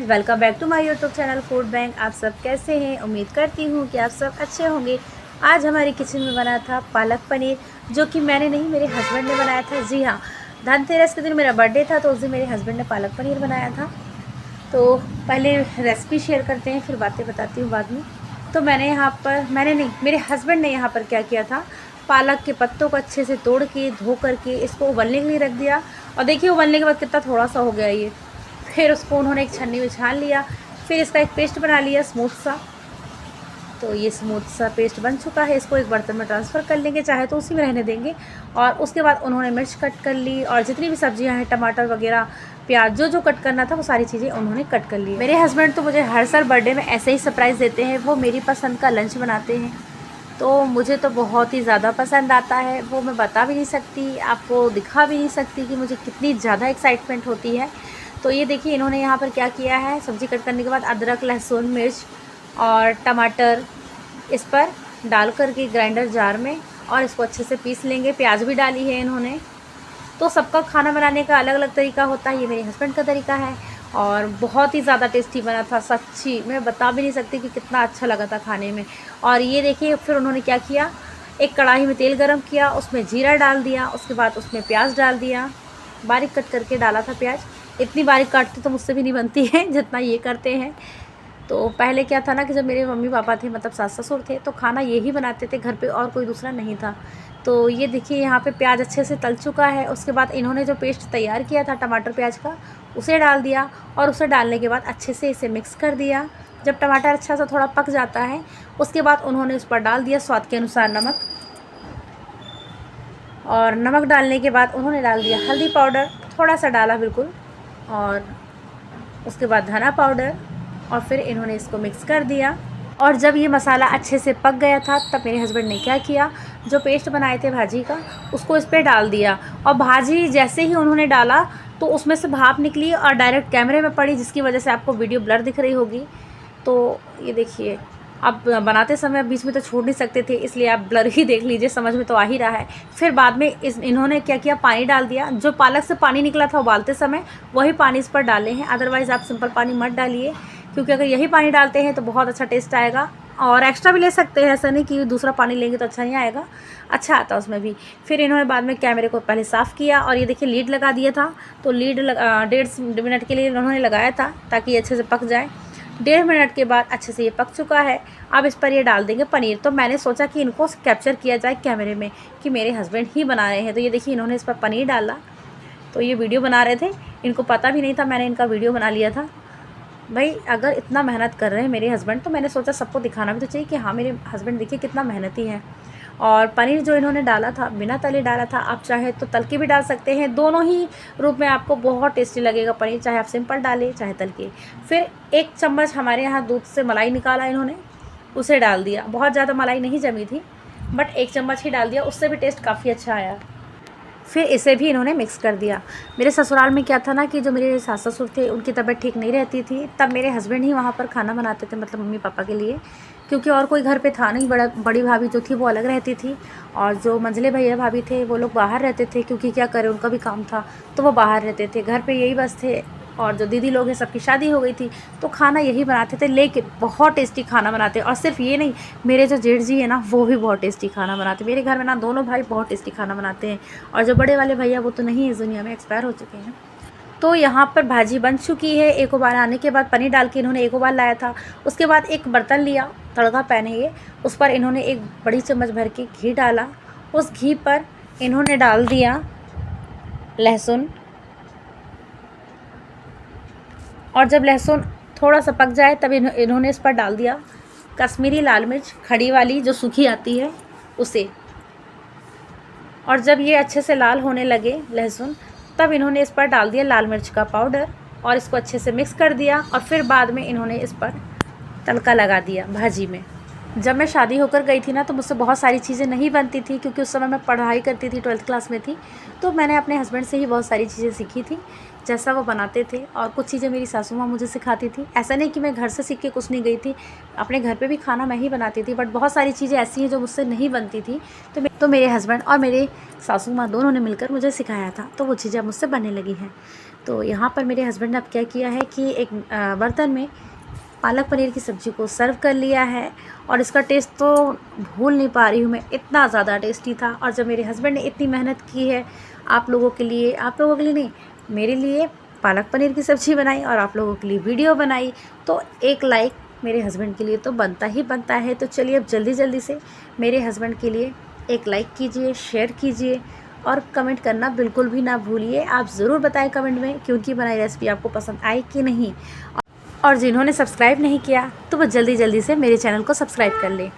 Friends, welcome back to my YouTube channel food bank. आप सब कैसे हैं? उम्मीद करती हूँ कि आप सब अच्छे होंगे। आज हमारे किचन में बना था पालक पनीर, जो कि मैंने नहीं, मेरे हस्बैंड ने बनाया था। जी हाँ, धनतेरस के दिन मेरा बर्थडे था, तो उस दिन मेरे हस्बैंड ने पालक पनीर बनाया था। तो पहले रेसिपी शेयर करते हैं, फिर बातें बताती हूँ बाद में। तो मैंने नहीं, मेरे हस्बैंड ने यहाँ पर क्या किया था, पालक के पत्तों को अच्छे से तोड़ के धो करके इसको उबलने के लिए रख दिया। और देखिए उबलने के बाद कितना थोड़ा सा हो गया ये। फिर उसको उन्होंने एक छन्नी में छान लिया, फिर इसका एक पेस्ट बना लिया स्मूथ सा। तो ये स्मूथ सा पेस्ट बन चुका है, इसको एक बर्तन में ट्रांसफ़र कर लेंगे, चाहे तो उसी में रहने देंगे। और उसके बाद उन्होंने मिर्च कट कर ली, और जितनी भी सब्जियां हैं, टमाटर वगैरह, प्याज, जो जो कट करना था वो सारी चीज़ें उन्होंने कट कर ली। मेरे हस्बैंड तो मुझे हर साल बर्थडे में ऐसे ही सरप्राइज़ देते हैं। वो मेरी पसंद का लंच बनाते हैं, तो मुझे तो बहुत ही ज़्यादा पसंद आता है। वो मैं बता भी नहीं सकती, आपको दिखा भी नहीं सकती कि मुझे कितनी ज़्यादा एक्साइटमेंट होती है। तो ये देखिए इन्होंने यहाँ पर क्या किया है, सब्ज़ी कट करने के बाद अदरक, लहसुन, मिर्च और टमाटर इस पर डाल करके ग्राइंडर जार में, और इसको अच्छे से पीस लेंगे। प्याज भी डाली है इन्होंने। तो सबका खाना बनाने का अलग अलग तरीका होता है, ये मेरे हस्बैंड का तरीका है, और बहुत ही ज़्यादा टेस्टी बना था। सच्ची मैं बता भी नहीं सकती कि कितना अच्छा लगा था खाने में। और ये देखिए फिर उन्होंने क्या किया, एक कढ़ाई में तेल गरम किया, उसमें जीरा डाल दिया, उसके बाद उसमें प्याज डाल दिया, बारीक कट करके डाला था प्याज। इतनी बारीक काटती तो मुझसे भी नहीं बनती है जितना ये करते हैं। तो पहले क्या था ना कि जब मेरे मम्मी पापा थे, मतलब सास ससुर थे, तो खाना यही बनाते थे घर पे, और कोई दूसरा नहीं था। तो ये देखिए यहाँ पे प्याज अच्छे से तल चुका है। उसके बाद इन्होंने जो पेस्ट तैयार किया था टमाटर प्याज का, उसे डाल दिया, और उसे डालने के बाद अच्छे से इसे मिक्स कर दिया। जब टमाटर अच्छा सा थोड़ा पक जाता है, उसके बाद उन्होंने उस पर डाल दिया स्वाद के अनुसार नमक, और नमक डालने के बाद उन्होंने डाल दिया हल्दी पाउडर, थोड़ा सा डाला बिल्कुल, और उसके बाद धना पाउडर, और फिर इन्होंने इसको मिक्स कर दिया। और जब ये मसाला अच्छे से पक गया था, तब मेरे हस्बैंड ने क्या किया, जो पेस्ट बनाए थे भाजी का, उसको इस पर डाल दिया। और भाजी जैसे ही उन्होंने डाला, तो उसमें से भाप निकली और डायरेक्ट कैमरे में पड़ी, जिसकी वजह से आपको वीडियो ब्लर दिख रही होगी। तो ये देखिए, अब बनाते समय बीच में तो छोड़ नहीं सकते थे, इसलिए आप ब्लर ही देख लीजिए, समझ में तो आ ही रहा है। फिर बाद में इन्होंने क्या किया, पानी डाल दिया। जो पालक से पानी निकला था उबालते समय, वही पानी इस पर डाले हैं। अदरवाइज़ आप सिंपल पानी मत डालिए, क्योंकि अगर यही पानी डालते हैं तो बहुत अच्छा टेस्ट आएगा। और एक्स्ट्रा भी ले सकते हैं, ऐसा नहीं कि दूसरा पानी लेंगे तो अच्छा नहीं आएगा, अच्छा आता उसमें भी। फिर इन्होंने बाद में कैमरे को पहले साफ़ किया, और ये देखिए लीड लगा दिया था। तो लीड 1.5 मिनट के लिए उन्होंने लगाया था, ताकि अच्छे से पक जाए। 1.5 मिनट के बाद अच्छे से ये पक चुका है। अब इस पर ये डाल देंगे पनीर। तो मैंने सोचा कि इनको कैप्चर किया जाए कैमरे में कि मेरे हस्बैंड ही बना रहे हैं। तो ये देखिए इन्होंने इस पर पनीर डाला। तो ये वीडियो बना रहे थे, इनको पता भी नहीं था, मैंने इनका वीडियो बना लिया था। भाई अगर इतना मेहनत कर रहे हैं मेरे हस्बैंड, तो मैंने सोचा सबको दिखाना भी तो चाहिए कि हाँ मेरे हस्बैंड देखिए कितना मेहनती हैं। और पनीर जो इन्होंने डाला था, बिना तले डाला था। आप चाहे तो तल के भी डाल सकते हैं, दोनों ही रूप में आपको बहुत टेस्टी लगेगा पनीर, चाहे आप सिंपल डालें चाहे तल के। फिर 1 चम्मच हमारे यहाँ दूध से मलाई निकाला इन्होंने, उसे डाल दिया। बहुत ज़्यादा मलाई नहीं जमी थी, बट 1 चम्मच ही डाल दिया, उससे भी टेस्ट काफ़ी अच्छा आया। फिर इसे भी इन्होंने मिक्स कर दिया। मेरे ससुराल में क्या था ना कि जो मेरे सास ससुर थे, उनकी तबीयत ठीक नहीं रहती थी, तब मेरे हस्बैंड ही वहाँ पर खाना बनाते थे, मतलब मम्मी पापा के लिए, क्योंकि और कोई घर पे था नहीं। बड़ी भाभी जो थी वो अलग रहती थी, और जो मंझले भैया भाभी थे वो लोग बाहर रहते थे, क्योंकि क्या करें उनका भी काम था, तो वो बाहर रहते थे। घर पे यही बस थे, और जो दीदी लोग हैं सबकी शादी हो गई थी, तो खाना यही बनाते थे। लेकिन बहुत टेस्टी खाना बनाते। और सिर्फ ये नहीं, मेरे जो जेठ जी है ना, वो भी बहुत टेस्टी खाना बनाते। मेरे घर में ना दोनों भाई बहुत टेस्टी खाना बनाते हैं। और जो बड़े वाले भैया, वो तो नहीं इस दुनिया में, एक्सपायर हो चुके हैं। तो यहाँ पर भाजी बन चुकी है। एक उबाल आने के बाद पनीर डाल के इन्होंने एक उबाल लाया था। उसके बाद एक बर्तन लिया, तड़का पैन है ये, उस पर इन्होंने 1 बड़ी चम्मच भर के घी डाला। उस घी पर इन्होंने डाल दिया लहसुन, और जब लहसुन थोड़ा सा पक जाए, तब इन्होंने इस पर डाल दिया कश्मीरी लाल मिर्च, खड़ी वाली जो सूखी आती है, उसे। और जब ये अच्छे से लाल होने लगे लहसुन, तब इन्होंने इस पर डाल दिया लाल मिर्च का पाउडर, और इसको अच्छे से मिक्स कर दिया। और फिर बाद में इन्होंने इस पर तड़का लगा दिया भाजी में। जब मैं शादी होकर गई थी ना, तो मुझसे बहुत सारी चीज़ें नहीं बनती थी, क्योंकि उस समय मैं पढ़ाई करती थी, 12th क्लास में थी। तो मैंने अपने हस्बैंड से ही बहुत सारी चीज़ें सीखी थी, जैसा वो बनाते थे। और कुछ चीज़ें मेरी सासू माँ मुझे सिखाती थी। ऐसा नहीं कि मैं घर से सीख के कुछ नहीं गई थी, अपने घर पे भी खाना मैं ही बनाती थी, बट बहुत सारी चीज़ें ऐसी हैं जो मुझसे नहीं बनती थी। तो मेरे हस्बैंड और मेरे सासू माँ दोनों ने मिलकर मुझे सिखाया था, तो वो चीज़ें अब मुझसे बनने लगी हैं। तो यहाँ पर मेरे हस्बैंड ने अब क्या किया है कि एक बर्तन में पालक पनीर की सब्ज़ी को सर्व कर लिया है और इसका टेस्ट तो भूल नहीं पा रही हूँ मैं, इतना ज़्यादा टेस्टी था। और जब मेरे हस्बैंड ने इतनी मेहनत की है आप लोगों के लिए नहीं, मेरे लिए पालक पनीर की सब्ज़ी बनाई और आप लोगों के लिए वीडियो बनाई, तो एक लाइक मेरे हस्बैंड के लिए तो बनता ही बनता है। तो चलिए अब जल्दी से मेरे हस्बैंड के लिए एक लाइक कीजिए, शेयर कीजिए और कमेंट करना बिल्कुल भी ना भूलिए। आप ज़रूर बताएं कमेंट में क्योंकि बनाई रेसिपी आपको पसंद आई कि नहीं। और जिन्होंने सब्सक्राइब नहीं किया तो वो जल्दी से मेरे चैनल को सब्सक्राइब कर लें।